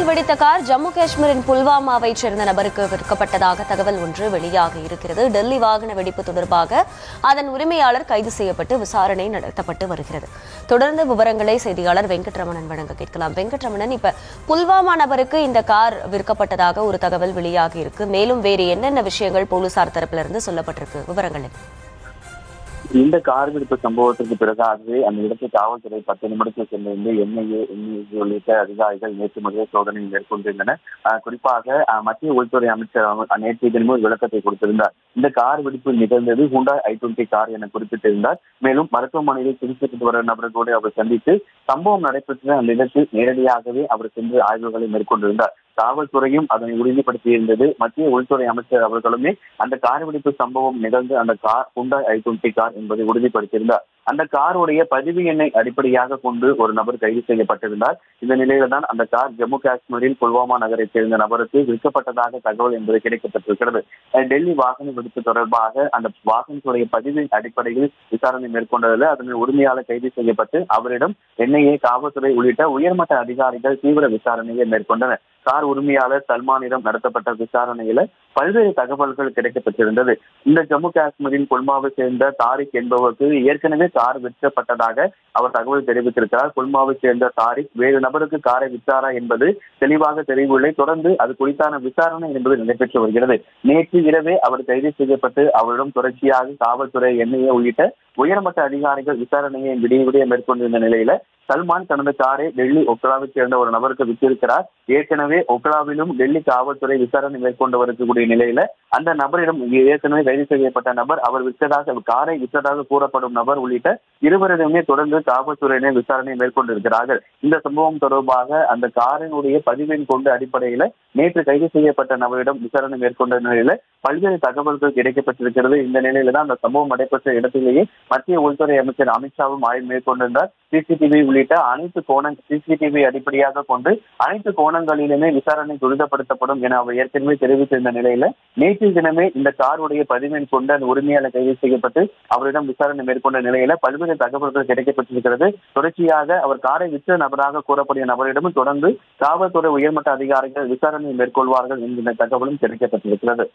வெடித்த கார் ஜம்மு காஷ்மீரின் புல்வாமாவைச் சேர்ந்த நபருக்கு விற்கப்பட்டதாக தகவல் ஒன்று வெளியாகி இருக்கிறது. டெல்லி வாகன வெடிப்பு தொடர்பாக அதன் உரிமையாளர் கைது செய்யப்பட்டு விசாரணை நடத்தப்பட்டு வருகிறது. தொடர்ந்து விவரங்களை செய்தியாளர் வெங்கட்ரமணன் வழங்க கேட்கலாம். வெங்கட்ரமணன், இப்ப புல்வாமா நபருக்கு இந்த கார் விற்கப்பட்டதாக ஒரு தகவல் வெளியாகி இருக்கு. மேலும் வேறு என்னென்ன விஷயங்கள் போலீசார் தரப்பிலிருந்து சொல்லப்பட்டிருக்கு? விவரங்கள். இந்த கார் வெடிப்பு சம்பவத்திற்கு பிறகாகவே அந்த இடத்தை காவல்துறை 10 நிமிடத்தில் சென்றிருந்து என்ஐஏ உள்ளிட்ட அதிகாரிகள் நேற்று முதல் சோதனை மேற்கொண்டிருந்தனர். குறிப்பாக மத்திய உள்துறை அமைச்சர் நேற்று தினமும் விளக்கத்தை கொடுத்திருந்தார். இந்த கார் வெடிப்பு நிகழ்ந்தது ஹூண்டாய் i20 கார் என குறிப்பிட்டிருந்தார். மேலும் மருத்துவமனையில் சிகிச்சை வர நபர்களோடு அவர் சந்தித்து சம்பவம் நடைபெற்ற அந்த இடத்தில் நேரடியாகவே அவர் சென்று ஆய்வுகளை மேற்கொண்டிருந்தார். காவல்துறையும் அதனை உறுதிப்படுத்தியிருந்தது. மத்திய உள்துறை அமைச்சர் அவர்களுமே அந்த கார் வெடிப்பு சம்பவம் நிகழ்ந்து அந்த கார் ஹூண்டாய் i20 கார் என்பதை உறுதிப்படுத்தியிருந்தார். அந்த காருடைய பதிவு எண்ணை அடிப்படையாக கொண்டு ஒரு நபர் கைது செய்யப்பட்டிருந்தார். இந்த நிலையில தான் அந்த கார் ஜம்மு காஷ்மீரில் புல்வாமா நகரை சேர்ந்த நபருக்கு விற்கப்பட்டதாக தகவல் என்பது கிடைக்கப்பட்டிருக்கிறது. டெல்லி வாகன வெடிப்பு தொடர்பாக அந்த வாகனத்துடைய பதிவின் அடிப்படையில் விசாரணை மேற்கொண்டதில் அதன் உரிமையாளர் கைது செய்யப்பட்டு அவரிடம் என்ஐஏ, காவல்துறை உள்ளிட்ட உயர்மட்ட அதிகாரிகள் தீவிர விசாரணையை மேற்கொண்டனர். கார் உரிமையாளர் சல்மானிடம் நடத்தப்பட்ட விசாரணையில பல்வேறு தகவல்கள் கிடைக்கப்பட்டிருந்தது. இந்த ஜம்மு காஷ்மீரின் புல்வாமாவை சேர்ந்த தாரிக் என்பவருக்கு ஏற்கனவே கார் விற்கப்பட்டதாக அவர் தகவல் தெரிவித்திருக்கிறார். புல்வாமாவை சேர்ந்த தாரிக் வேறு நபருக்கு காரை விற்றாரா என்பது தெளிவாக தெரியவில்லை. தொடர்ந்து அது குறித்தான விசாரணை என்பது நடைபெற்று வருகிறது. நேற்று இரவே அவர் கைது செய்யப்பட்டு அவரிடம் தொடர்ச்சியாக காவல்துறை, என்ஐஏ உள்ளிட்ட உயர்மட்ட அதிகாரிகள் விசாரணையை விடிய மேற்கொண்டிருந்த நிலையில சல்மான் தனது காரை டெல்லி ஒக்லாவை சேர்ந்த ஒரு நபருக்கு விற்றிருக்கிறார். ஏற்கனவே ஒக்லாவிலும் டெல்லி காவல்துறை விசாரணை மேற்கொண்டு வரக்கூடிய நிலையில அந்த நபரிடம் ஏற்கனவே கைது செய்யப்பட்ட நபர் அவர் காரை விற்றதாக கூறப்படும் நபர் உள்ளிட்ட இருவரிடமே தொடர்ந்து காவல்துறையினர் விசாரணை மேற்கொண்டிருக்கிறார்கள். இந்த சம்பவம் தொடர்பாக அந்த காரினுடைய பதிவெண் கொண்ட அடிப்படையில நேற்று கைது செய்யப்பட்ட நபரிடம் விசாரணை மேற்கொண்ட நிலையில பல்வேறு தகவல்கள் கிடைக்கப்பட்டிருக்கிறது. இந்த நிலையில தான் அந்த சம்பவம் நடைபெற்ற இடத்திலேயே மத்திய உள்துறை அமைச்சர் அமித்ஷாவும் ஆய்வு மேற்கொண்டிருந்தார். சிசிடிவி உள்ளிட்ட அனைத்து சிசிடிவி அடிப்படையாக கொண்டு அனைத்து கோணங்களிலுமே விசாரணை துரிதப்படுத்தப்படும் என அவர் ஏற்கனவே தெரிவித்திருந்த நிலையில நேற்று தினமே இந்த காருடைய பதிவெண் கொண்டு அந்த உரிமையாளர் கைது செய்யப்பட்டு அவரிடம் விசாரணை மேற்கொண்ட நிலையில பல்வேறு தகவல்கள் கிடைக்கப்பட்டிருக்கிறது. தொடர்ச்சியாக அவர் காரை விற்ற நபராக கூறக்கூடிய நபரிடமும் தொடர்ந்து காவல்துறை உயர்மட்ட அதிகாரிகள் விசாரணை மேற்கொள்வார்கள் என்கிற தகவலும் கிடைக்கப்பட்டிருக்கிறது.